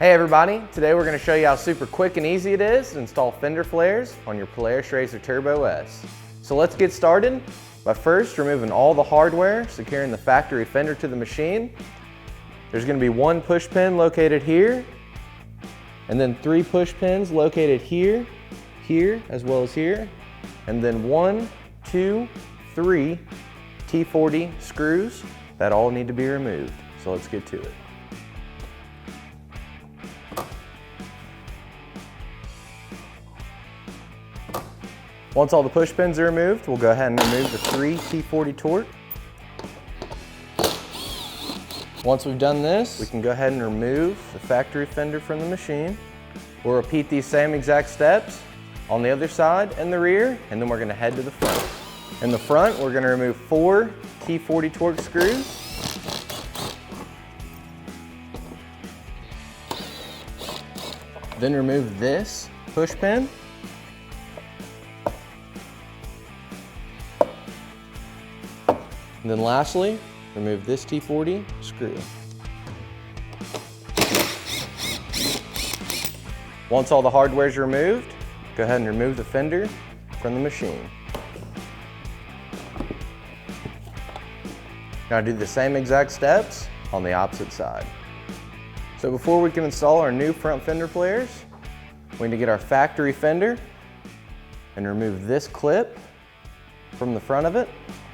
Hey everybody, today we're going to show you how super quick and easy it is to install fender flares on your Polaris RZR Turbo S. So let's get started by first removing all the hardware, securing the factory fender to the machine. There's going to be one push pin located here, and then 3 push pins located here, here, as well as here, and then 1, 2, 3 T40 screws that all need to be removed. So let's get to it. Once all the push pins are removed, we'll go ahead and remove the 3 T40 torque. Once we've done this, we can go ahead and remove the factory fender from the machine. We'll repeat these same exact steps on the other side and the rear, and then we're going to head to the front. In the front, we're going to remove 4 T40 torque screws. Then remove this push pin. And then lastly, remove this T40 screw. Once all the hardware is removed, go ahead and remove the fender from the machine. Now do the same exact steps on the opposite side. So before we can install our new front fender flares, we need to get our factory fender and remove this clip from the front of it.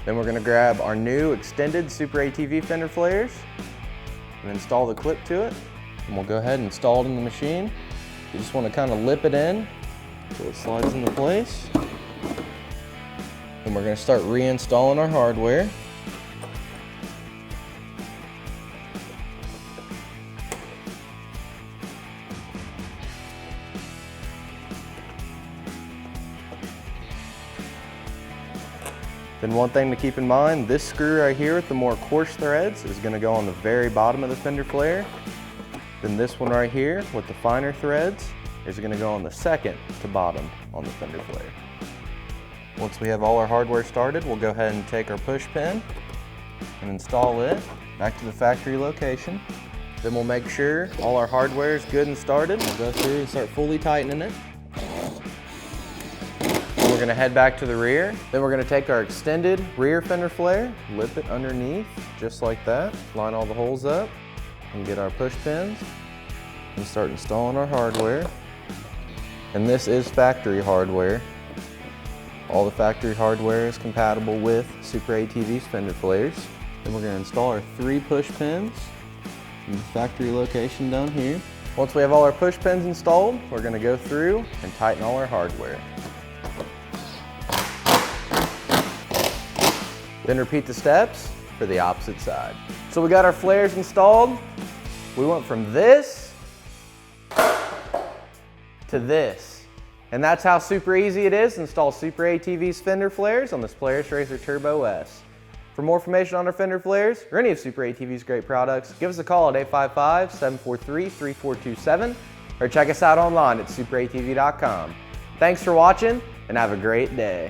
Then we're going to grab our new extended SuperATV Fender Flares and install the clip to it. And we'll go ahead and install it in the machine. You just want to kind of lip it in so it slides into place. Then we're going to start reinstalling our hardware. Then one thing to keep in mind, this screw right here with the more coarse threads is going to go on the very bottom of the fender flare. Then this one right here with the finer threads is going to go on the second to bottom on the fender flare. Once we have all our hardware started, we'll go ahead and take our push pin and install it back to the factory location. Then we'll make sure all our hardware is good and started. We'll go through and start fully tightening it. We're going to head back to the rear. Then we're going to take our extended rear fender flare, lip it underneath just like that, line all the holes up, and get our push pins and start installing our hardware. And this is factory hardware. All the factory hardware is compatible with SuperATV's fender flares. Then we're going to install our 3 push pins in the factory location down here. Once we have all our push pins installed, we're going to go through and tighten all our hardware. Then repeat the steps for the opposite side. So we got our flares installed. We went from this to this. And that's how super easy it is to install SuperATV's fender flares on this Polaris RZR Turbo S. For more information on our fender flares or any of SuperATV's great products, give us a call at 855-743-3427 or check us out online at superatv.com. Thanks for watching and have a great day.